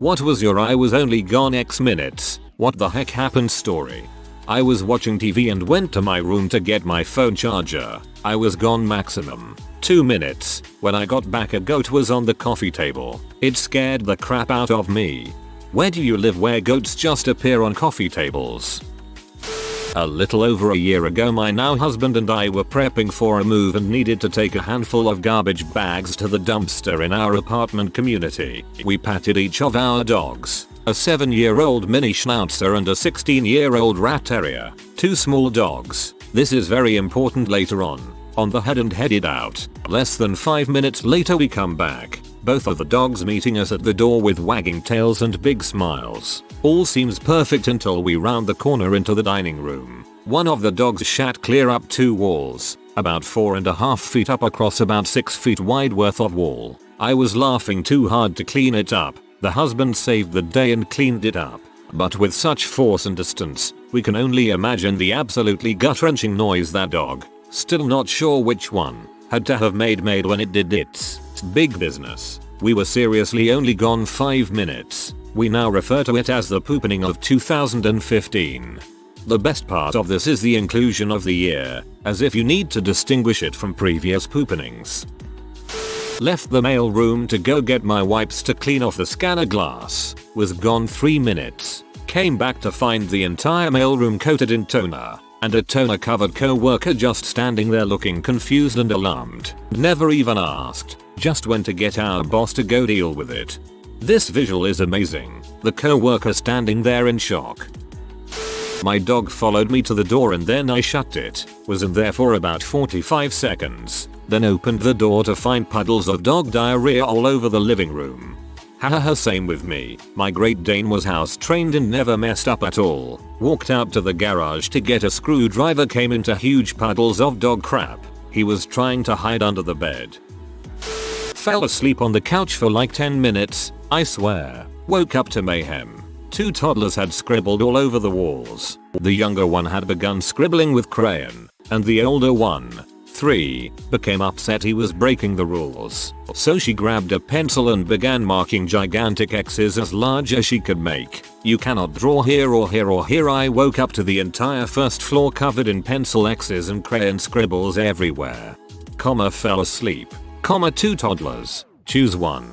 What was your I was only gone X minutes, what the heck happened story? I was watching TV and went to my room to get my phone charger. I was gone maximum 2 minutes. When I got back a goat was on the coffee table. It scared the crap out of me. Where do you live where goats just appear on coffee tables? A little over a year ago my now husband and I were prepping for a move and needed to take a handful of garbage bags to the dumpster in our apartment community. We patted each of our dogs, a 7-year-old mini schnauzer and a 16-year-old rat terrier, 2 small dogs. This is very important later on the head and headed out. Less than 5 minutes later we come back. Both of the dogs meeting us at the door with wagging tails and big smiles. All seems perfect until we round the corner into the dining room. One of the dogs shat clear up 2 walls, about 4.5 feet up across about 6 feet wide worth of wall. I was laughing too hard to clean it up. The husband saved the day and cleaned it up. But with such force and distance, we can only imagine the absolutely gut-wrenching noise that dog, still not sure which one, had to have made when it did its big business. We were seriously only gone 5 minutes. We now refer to it as the poopening of 2015. The best part of this is the inclusion of the year, as if you need to distinguish it from previous poopenings. Left the mail room to go get my wipes to clean off the scanner glass. Was gone 3 minutes. Came back to find the entire mailroom coated in toner, and a toner covered co-worker just standing there looking confused and alarmed. Never even asked, just went to get our boss to go deal with it. This visual is amazing. The co-worker standing there in shock. My dog followed me to the door and then I shut it. Was in there for about 45 seconds. Then opened the door to find puddles of dog diarrhea all over the living room. Haha, same with me. My Great Dane was house trained and never messed up at all. Walked out to the garage to get a screwdriver, came into huge puddles of dog crap. He was trying to hide under the bed. Fell asleep on the couch for like 10 minutes, I swear. Woke up to mayhem. 2 toddlers had scribbled all over the walls. The younger one had begun scribbling with crayon, and the older one, 3, became upset he was breaking the rules. So she grabbed a pencil and began marking gigantic X's as large as she could make. You cannot draw here or here or here. I woke up to the entire first floor covered in pencil X's and crayon scribbles everywhere. Fell asleep. 2 toddlers. Choose one.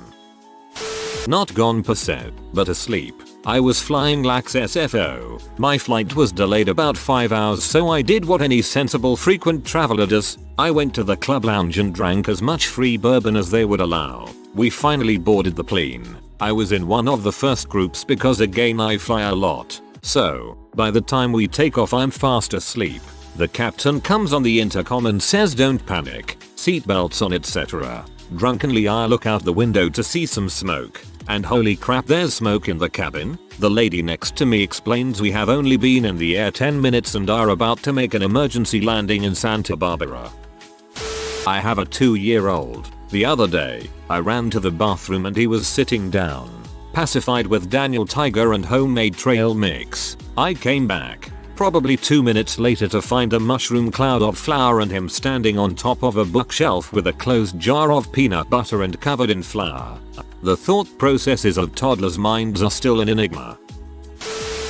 Not gone per se, but asleep. I was flying lax SFO. My flight was delayed about 5 hours, so I did what any sensible frequent traveler does. I went to the club lounge and drank as much free bourbon as they would allow. We finally boarded the plane. I was in one of the first groups because again I fly a lot. So, by the time we take off I'm fast asleep. The captain comes on the intercom and says don't panic, seatbelts on etc. Drunkenly I look out the window to see some smoke. And holy crap, there's smoke in the cabin. The lady next to me explains we have only been in the air 10 minutes and are about to make an emergency landing in Santa Barbara. I have a 2-year-old. The other day, I ran to the bathroom and he was sitting down, pacified with Daniel Tiger and homemade trail mix. I came back, probably 2 minutes later, to find a mushroom cloud of flour and him standing on top of a bookshelf with a closed jar of peanut butter and covered in flour. The thought processes of toddlers' minds are still an enigma.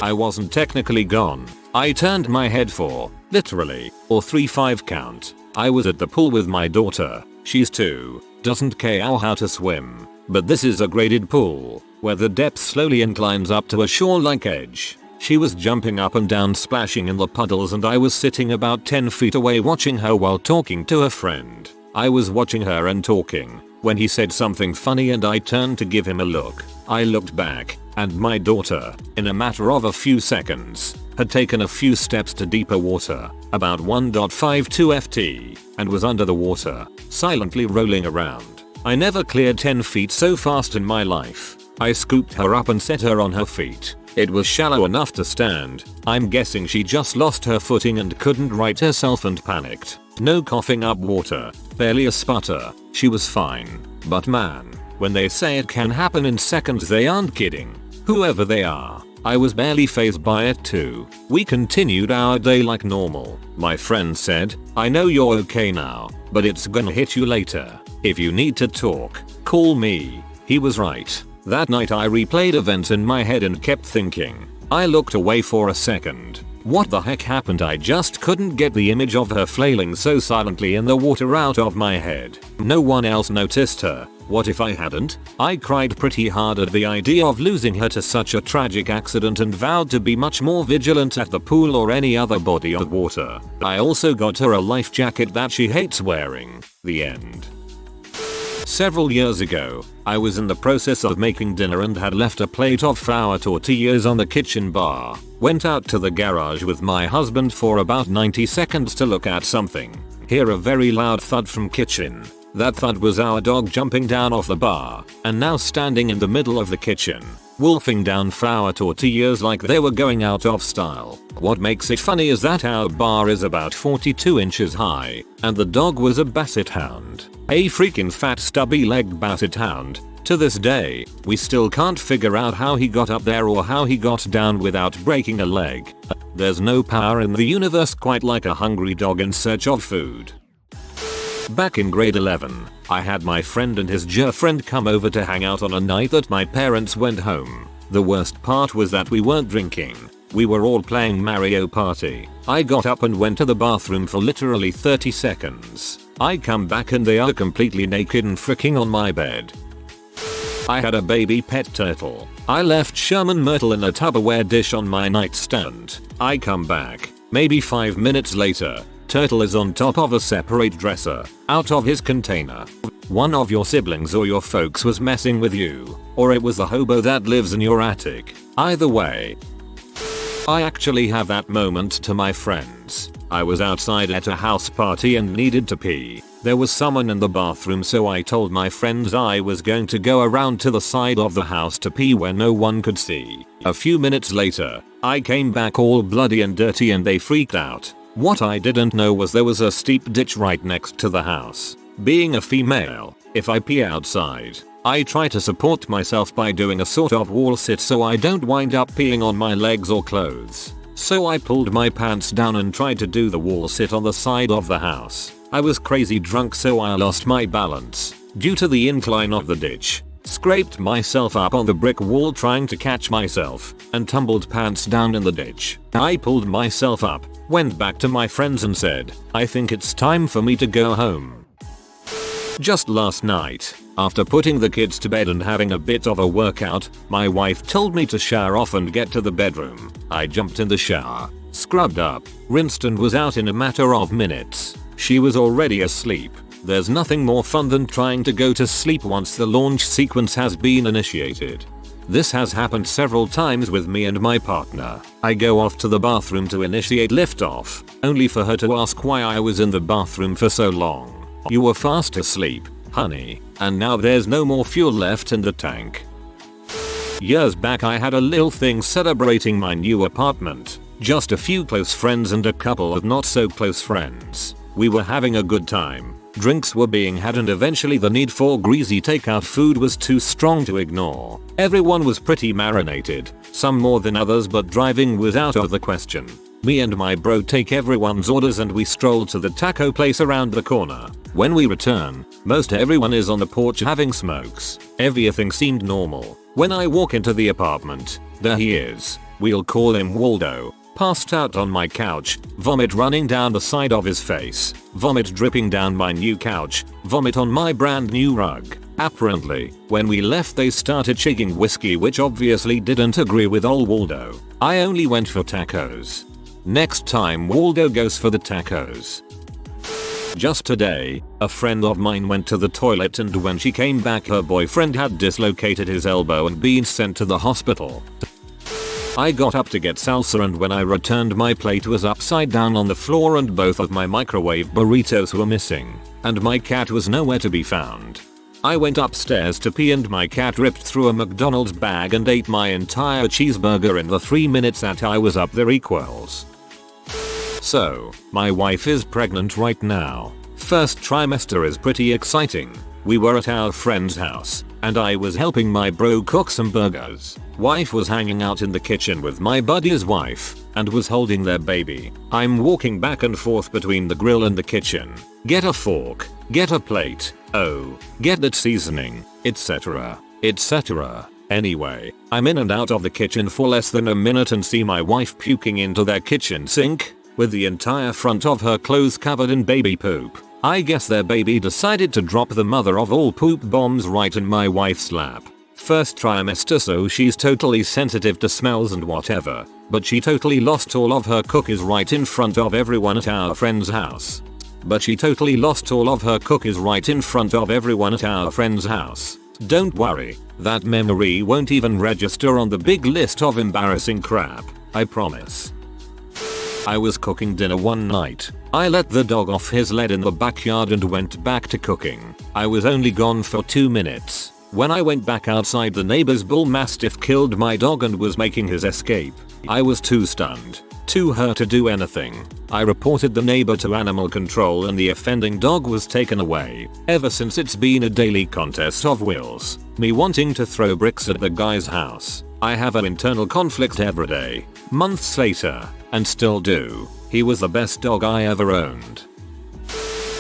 I wasn't technically gone. I turned my head for, literally, or 3-5 count. I was at the pool with my daughter. She's 2, doesn't care how to swim. But this is a graded pool, where the depth slowly inclines up to a shore-like edge. She was jumping up and down splashing in the puddles and I was sitting about 10 feet away watching her while talking to a friend. I was watching her and talking when he said something funny and I turned to give him a look. I looked back and my daughter, in a matter of a few seconds, had taken a few steps to deeper water, about 1.52 ft, and was under the water, silently rolling around. I never cleared 10 feet so fast in my life. I scooped her up and set her on her feet. It was shallow enough to stand. I'm guessing she just lost her footing and couldn't right herself and panicked. No coughing up water, barely a sputter. She was fine. But man, when they say it can happen in seconds, they aren't kidding. Whoever they are, I was barely fazed by it too. We continued our day like normal. My friend said, I know you're okay now, but it's gonna hit you later. If you need to talk, call me. He was right. That night I replayed events in my head and kept thinking. I looked away for a second. What the heck happened? I just couldn't get the image of her flailing so silently in the water out of my head. No one else noticed her. What if I hadn't? I cried pretty hard at the idea of losing her to such a tragic accident and vowed to be much more vigilant at the pool or any other body of water. I also got her a life jacket that she hates wearing. The end. Several years ago, I was in the process of making dinner and had left a plate of flour tortillas on the kitchen bar. Went out to the garage with my husband for about 90 seconds to look at something. Hear a very loud thud from kitchen. That thud was our dog jumping down off the bar and now standing in the middle of the kitchen, wolfing down flour tortillas like they were going out of style. What makes it funny is that our bar is about 42 inches high and the dog was a basset hound. A freaking fat stubby-legged basset hound. To this day, we still can't figure out how he got up there or how he got down without breaking a leg. There's no power in the universe quite like a hungry dog in search of food. Back in grade 11, I had my friend and his girlfriend come over to hang out on a night that my parents went home. The worst part was that we weren't drinking. We were all playing Mario Party. I got up and went to the bathroom for literally 30 seconds. I come back and they are completely naked and freaking on my bed. I had a baby pet turtle. I left Sherman Myrtle in a Tupperware dish on my nightstand. I come back. Maybe 5 minutes later, Turtle is on top of a separate dresser, out of his container. One of your siblings or your folks was messing with you, or it was the hobo that lives in your attic. Either way. I actually have that moment to my friends. I was outside at a house party and needed to pee. There was someone in the bathroom, so I told my friends I was going to go around to the side of the house to pee where no one could see. A few minutes later, I came back all bloody and dirty and they freaked out. What I didn't know was there was a steep ditch right next to the house. Being a female, if I pee outside, I try to support myself by doing a sort of wall sit so I don't wind up peeing on my legs or clothes. So I pulled my pants down and tried to do the wall sit on the side of the house. I was crazy drunk, so I lost my balance due to the incline of the ditch. Scraped myself up on the brick wall trying to catch myself and tumbled pants down in the ditch. I pulled myself up, went back to my friends and said, I think it's time for me to go home. Just last night, after putting the kids to bed and having a bit of a workout, my wife told me to shower off and get to the bedroom. I jumped in the shower, scrubbed up, rinsed and was out in a matter of minutes. She was already asleep. There's nothing more fun than trying to go to sleep once the launch sequence has been initiated. This has happened several times with me and my partner. I go off to the bathroom to initiate liftoff, only for her to ask why I was in the bathroom for so long. You were fast asleep, honey, and now there's no more fuel left in the tank. Years back I had a little thing celebrating my new apartment. Just a few close friends and a couple of not so close friends. We were having a good time. Drinks were being had and eventually the need for greasy takeout food was too strong to ignore. Everyone was pretty marinated, some more than others, but driving was out of the question. Me and my bro take everyone's orders and we stroll to the taco place around the corner. When we return, most everyone is on the porch having smokes. Everything seemed normal. When I walk into the apartment, there he is. We'll call him Waldo. Passed out on my couch, vomit running down the side of his face, vomit dripping down my new couch, vomit on my brand new rug. Apparently, when we left they started chigging whiskey, which obviously didn't agree with old Waldo. I only went for tacos. Next time Waldo goes for the tacos. Just today, a friend of mine went to the toilet and when she came back her boyfriend had dislocated his elbow and been sent to the hospital. I got up to get salsa and when I returned my plate was upside down on the floor and both of my microwave burritos were missing, and my cat was nowhere to be found. I went upstairs to pee and my cat ripped through a McDonald's bag and ate my entire cheeseburger in the 3 minutes that I was up there equals. So, my wife is pregnant right now. First trimester is pretty exciting. We were at our friend's house, and I was helping my bro cook some burgers. Wife was hanging out in the kitchen with my buddy's wife, and was holding their baby. I'm walking back and forth between the grill and the kitchen. Get a fork, get a plate, oh, get that seasoning, etc. etc. Anyway, I'm in and out of the kitchen for less than a minute and see my wife puking into their kitchen sink, with the entire front of her clothes covered in baby poop. I guess their baby decided to drop the mother of all poop bombs right in my wife's lap. First trimester, so she's totally sensitive to smells and whatever, but she totally lost all of her cookies right in front of everyone at our friend's house. Don't worry, that memory won't even register on the big list of embarrassing crap, I promise. I was cooking dinner one night. I let the dog off his lead in the backyard and went back to cooking. I was only gone for 2 minutes. When I went back outside, the neighbor's bull mastiff killed my dog and was making his escape. I was too stunned, too hurt to do anything. I reported the neighbor to animal control and the offending dog was taken away. Ever since, it's been a daily contest of wills, me wanting to throw bricks at the guy's house. I have an internal conflict every day, months later, and still do. He was the best dog I ever owned.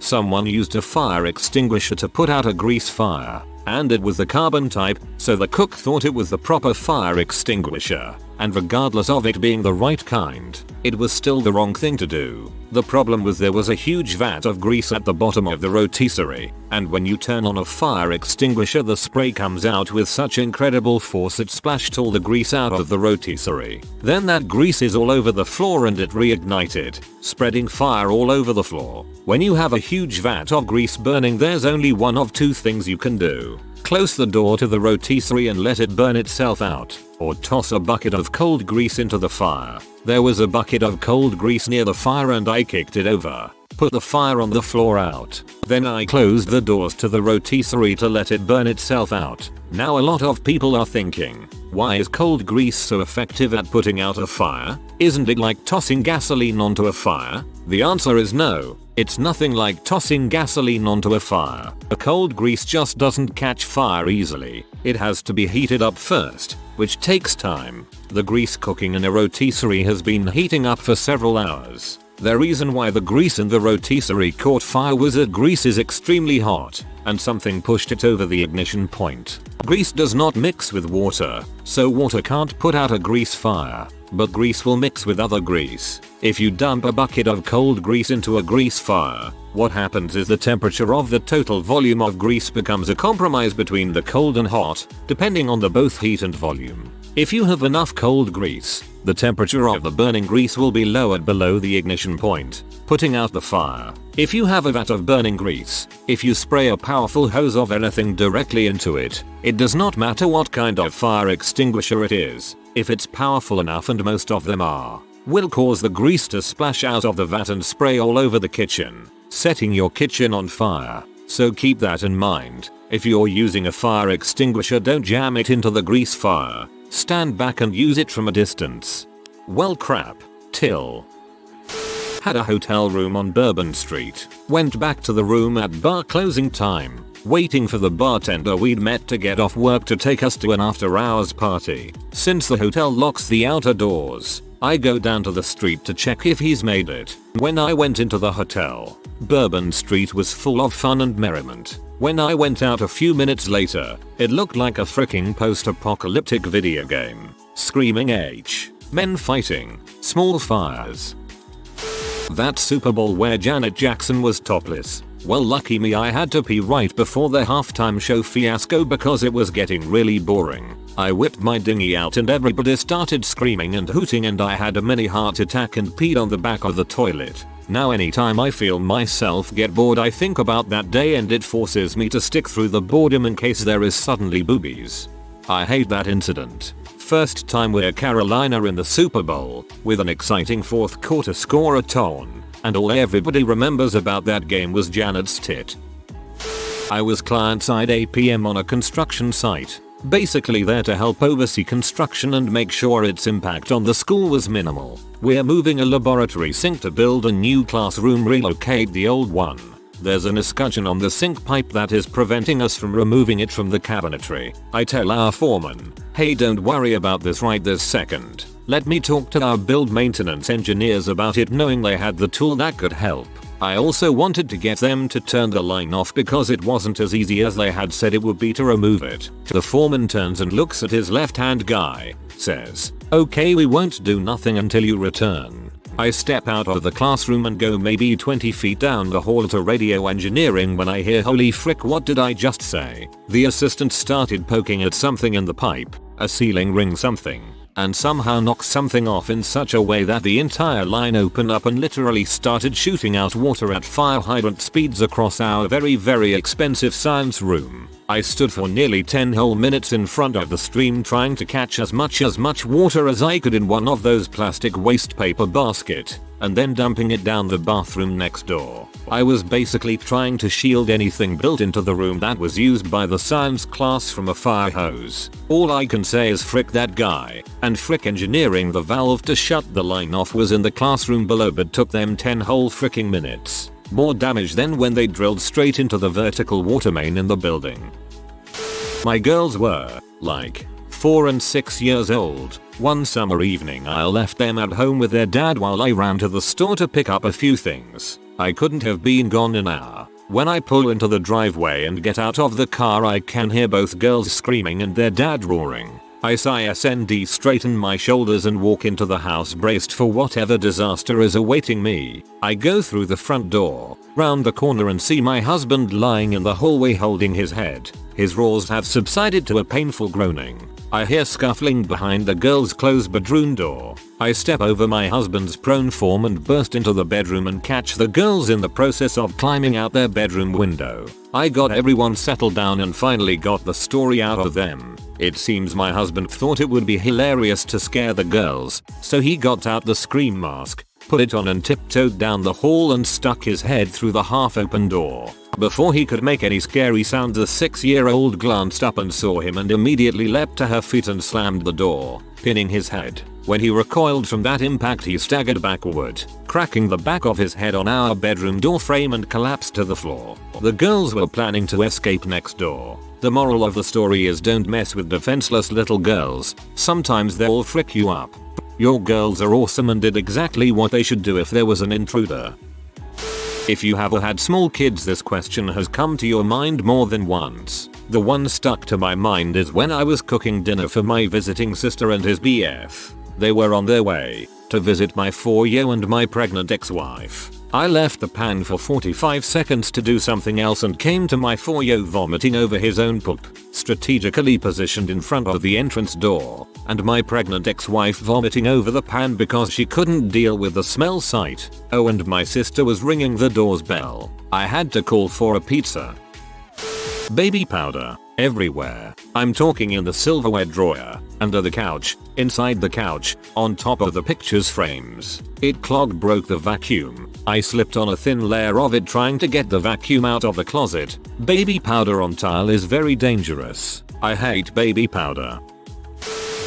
Someone used a fire extinguisher to put out a grease fire, and it was the carbon type, so the cook thought it was the proper fire extinguisher, and regardless of it being the right kind, it was still the wrong thing to do. The problem was there was a huge vat of grease at the bottom of the rotisserie, and when you turn on a fire extinguisher, the spray comes out with such incredible force it splashed all the grease out of the rotisserie. Then that grease is all over the floor and it reignited, spreading fire all over the floor. When you have a huge vat of grease burning, there's only one of two things you can do. Close the door to the rotisserie and let it burn itself out, or toss a bucket of cold grease into the fire. There was a bucket of cold grease near the fire and I kicked it over, put the fire on the floor out. Then I closed the doors to the rotisserie to let it burn itself out. Now a lot of people are thinking, why is cold grease so effective at putting out a fire? Isn't it like tossing gasoline onto a fire? The answer is no. It's nothing like tossing gasoline onto a fire. A cold grease just doesn't catch fire easily. It has to be heated up first, which takes time. The grease cooking in a rotisserie has been heating up for several hours. The reason why the grease in the rotisserie caught fire was that grease is extremely hot, and something pushed it over the ignition point. Grease does not mix with water, so water can't put out a grease fire, but grease will mix with other grease. If you dump a bucket of cold grease into a grease fire, what happens is the temperature of the total volume of grease becomes a compromise between the cold and hot, depending on the both heat and volume. If you have enough cold grease, the temperature of the burning grease will be lowered below the ignition point, putting out the fire. If you have a vat of burning grease, if you spray a powerful hose of anything directly into it, it does not matter what kind of fire extinguisher it is, if it's powerful enough, and most of them are, will cause the grease to splash out of the vat and spray all over the kitchen, setting your kitchen on fire. So keep that in mind. If you're using a fire extinguisher, don't jam it into the grease fire. Stand back and use it from a distance. Well, crap. Till. Had a hotel room on Bourbon Street. Went back to the room at bar closing time, waiting for the bartender we'd met to get off work to take us to an after hours party. Since the hotel locks the outer doors, I go down to the street to check if he's made it. When I went into the hotel, Bourbon Street was full of fun and merriment. When I went out a few minutes later, it looked like a freaking post-apocalyptic video game. Screaming H, men fighting, small fires. That Super Bowl where Janet Jackson was topless. Well, lucky me, I had to pee right before the halftime show fiasco because it was getting really boring. I whipped my dinghy out and everybody started screaming and hooting and I had a mini heart attack and peed on the back of the toilet. Now anytime I feel myself get bored, I think about that day and it forces me to stick through the boredom in case there is suddenly boobies. I hate that incident. First time we're Carolina in the Super Bowl, with an exciting fourth quarter score a ton, and all everybody remembers about that game was Janet's tit. I was client side 8 PM on a construction site, basically there to help oversee construction and make sure its impact on the school was minimal. We're moving a laboratory sink to build a new classroom, relocate the old one. There's an escutcheon on the sink pipe that is preventing us from removing it from the cabinetry. I tell our foreman, hey, don't worry about this right this second. Let me talk to our build maintenance engineers about it, knowing they had the tool that could help. I also wanted to get them to turn the line off because it wasn't as easy as they had said it would be to remove it. The foreman turns and looks at his left-hand guy, says, "Okay, we won't do nothing until you return." I step out of the classroom and go maybe 20 feet down the hall to radio engineering when I hear, "Holy frick, what did I just say?" The assistant started poking at something in the pipe, a ceiling ring something, and somehow knocked something off in such a way that the entire line opened up and literally started shooting out water at fire hydrant speeds across our very expensive science room. I stood for nearly 10 whole minutes in front of the stream trying to catch as much water as I could in one of those plastic waste paper basket, and then dumping it down the bathroom next door. I was basically trying to shield anything built into the room that was used by the science class from a fire hose. All I can say is frick that guy, and frick engineering. The valve to shut the line off was in the classroom below but took them 10 whole fricking minutes. More damage than when they drilled straight into the vertical water main in the building. My girls were, like, 4 and 6 years old. One summer evening I left them at home with their dad while I ran to the store to pick up a few things. I couldn't have been gone an hour. When I pull into the driveway and get out of the car, I can hear both girls screaming and their dad roaring. I sigh SND, straighten my shoulders and walk into the house braced for whatever disaster is awaiting me. I go through the front door, round the corner and see my husband lying in the hallway holding his head. His roars have subsided to a painful groaning. I hear scuffling behind the girls' closed bedroom door. I step over my husband's prone form and burst into the bedroom and catch the girls in the process of climbing out their bedroom window. I got everyone settled down and finally got the story out of them. It seems my husband thought it would be hilarious to scare the girls, so he got out the scream mask, put it on and tiptoed down the hall and stuck his head through the half-open door. Before he could make any scary sound, the 6-year-old glanced up and saw him and immediately leapt to her feet and slammed the door, pinning his head. When he recoiled from that impact, he staggered backward, cracking the back of his head on our bedroom door frame and collapsed to the floor. The girls were planning to escape next door. The moral of the story is don't mess with defenseless little girls. Sometimes they'll frick you up. Your girls are awesome and did exactly what they should do if there was an intruder. If you have had small kids, this question has come to your mind more than once. The one stuck to my mind is when I was cooking dinner for my visiting sister and his BF. They were on their way to visit my 4-year and my pregnant ex-wife. I left the pan for 45 seconds to do something else and came to my 4-year vomiting over his own poop, strategically positioned in front of the entrance door, and my pregnant ex-wife vomiting over the pan because she couldn't deal with the smell sight. Oh, and my sister was ringing the doorbell. I had to call for a pizza. Baby powder everywhere. I'm talking in the silverware drawer, under the couch, inside the couch, on top of the pictures frames. It clogged, broke the vacuum. I slipped on a thin layer of it trying to get the vacuum out of the closet. Baby powder on tile is very dangerous. I hate baby powder.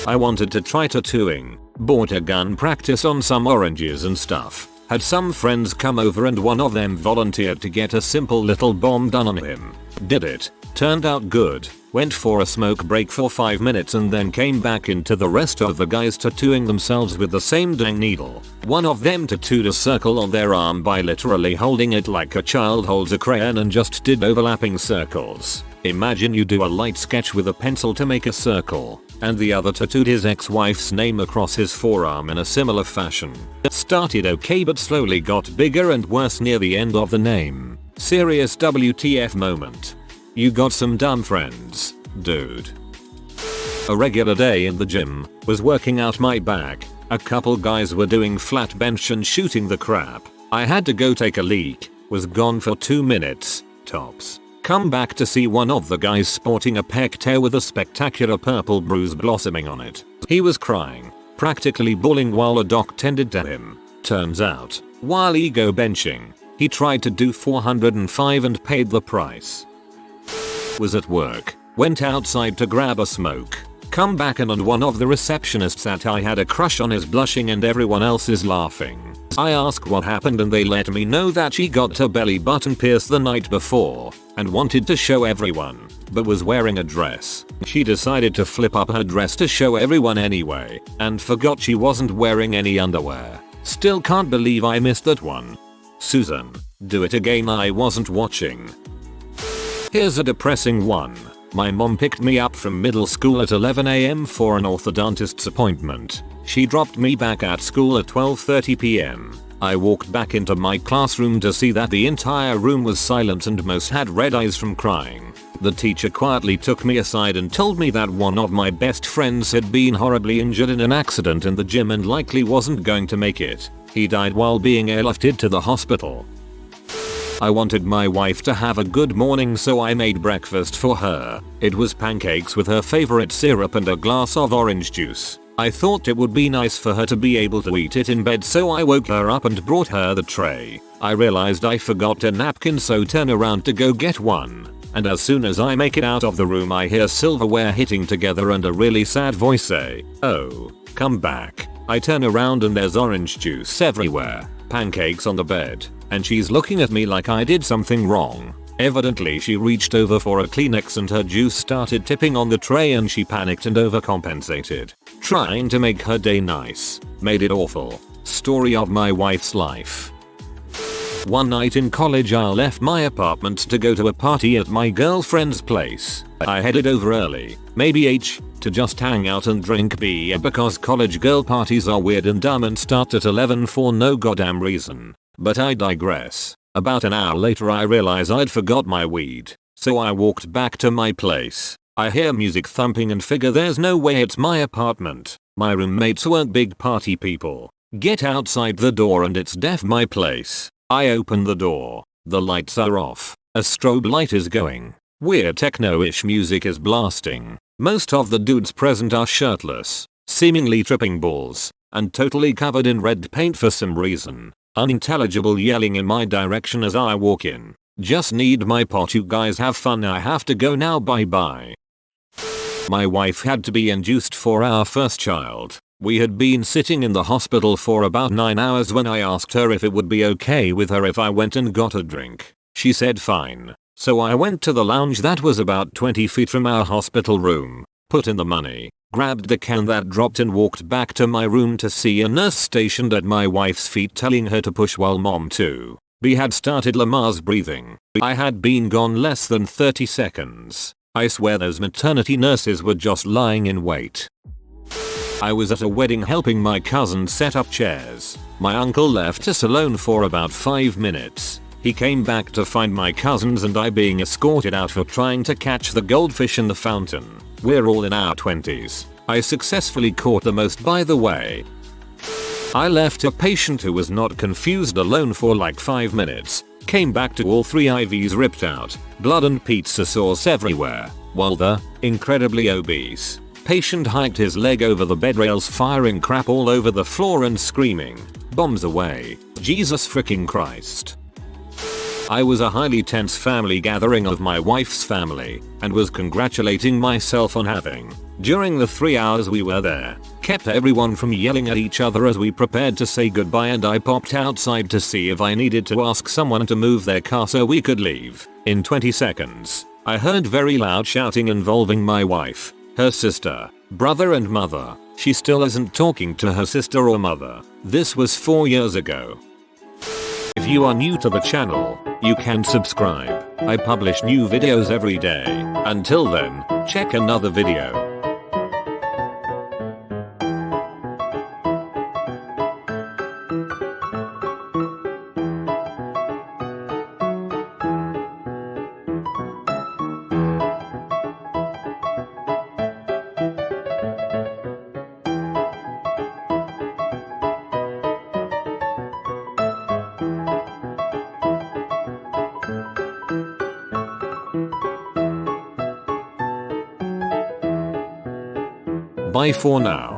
I wanted to try tattooing. Bought a gun practice on some oranges and stuff. Had some friends come over and one of them volunteered to get a simple little bomb done on him. Did it. Turned out good. Went for a smoke break for 5 minutes and then came back into the rest of the guys tattooing themselves with the same dang needle. One of them tattooed a circle on their arm by literally holding it like a child holds a crayon and just did overlapping circles. Imagine you do a light sketch with a pencil to make a circle, and the other tattooed his ex-wife's name across his forearm in a similar fashion. It started okay but slowly got bigger and worse near the end of the name. Serious WTF moment. You got some dumb friends, dude. A regular day in the gym, was working out my back. A couple guys were doing flat bench and shooting the crap. I had to go take a leak, was gone for 2 minutes, tops. Come back to see one of the guys sporting a pec tear with a spectacular purple bruise blossoming on it. He was crying, practically bawling while a doc tended to him. Turns out, while ego benching, he tried to do 405 and paid the price. Was at work, went outside to grab a smoke, come back and one of the receptionists that I had a crush on is blushing and everyone else is laughing. I ask what happened and they let me know that she got her belly button pierced the night before and wanted to show everyone, but was wearing a dress. She decided to flip up her dress to show everyone anyway and forgot she wasn't wearing any underwear. Still can't believe I missed that one. Susan. Do it again, I wasn't watching. Here's a depressing one. My mom picked me up from middle school at 11 AM for an orthodontist's appointment. She dropped me back at school at 12:30 PM. I walked back into my classroom to see that the entire room was silent and most had red eyes from crying. The teacher quietly took me aside and told me that one of my best friends had been horribly injured in an accident in the gym and likely wasn't going to make it. He died while being airlifted to the hospital. I wanted my wife to have a good morning, so I made breakfast for her. It was pancakes with her favorite syrup and a glass of orange juice. I thought it would be nice for her to be able to eat it in bed, so I woke her up and brought her the tray. I realized I forgot a napkin, so turn around to go get one. And as soon as I make it out of the room, I hear silverware hitting together and a really sad voice say, "Oh, come back." I turn around and there's orange juice everywhere, pancakes on the bed, and she's looking at me like I did something wrong. Evidently she reached over for a Kleenex and her juice started tipping on the tray and she panicked and overcompensated. Trying to make her day nice made it awful. Story of my wife's life. One night in college, I left my apartment to go to a party at my girlfriend's place. I headed over early, maybe to just hang out and drink beer because college girl parties are weird and dumb and start at 11 for no goddamn reason. But I digress. About an hour later I realize I'd forgot my weed, so I walked back to my place. I hear music thumping and figure there's no way it's my apartment. My roommates weren't big party people. Get outside the door and it's def my place. I open the door. The lights are off. A strobe light is going. Weird techno-ish music is blasting. Most of the dudes present are shirtless, seemingly tripping balls, and totally covered in red paint for some reason. Unintelligible yelling in my direction as I walk in. Just need my pot, you guys have fun, I have to go now, bye bye. My wife had to be induced for our first child. We had been sitting in the hospital for about 9 hours when I asked her if it would be okay with her if I went and got a drink. She said fine. So I went to the lounge that was about 20 feet from our hospital room, put in the money, grabbed the can that dropped and walked back to my room to see a nurse stationed at my wife's feet telling her to push while mom too. B had started Lamar's breathing. I had been gone less than 30 seconds. I swear those maternity nurses were just lying in wait. I was at a wedding helping my cousin set up chairs. My uncle left us alone for about 5 minutes. He came back to find my cousins and I being escorted out for trying to catch the goldfish in the fountain. We're all in our 20s. I successfully caught the most, by the way. I left a patient who was not confused alone for like 5 minutes. Came back to all 3 IVs ripped out, blood and pizza sauce everywhere, while the incredibly obese patient hiked his leg over the bed rails, firing crap all over the floor and screaming, "Bombs away, Jesus freaking Christ." I was a highly tense family gathering of my wife's family and was congratulating myself on having, during the 3 hours we were there, kept everyone from yelling at each other as we prepared to say goodbye, and I popped outside to see if I needed to ask someone to move their car so we could leave. In 20 seconds, I heard very loud shouting involving my wife, her sister, brother and mother. She still isn't talking to her sister or mother. This was 4 years ago. If you are new to the channel, you can subscribe. I publish new videos every day. Until then, check another video. Bye for now.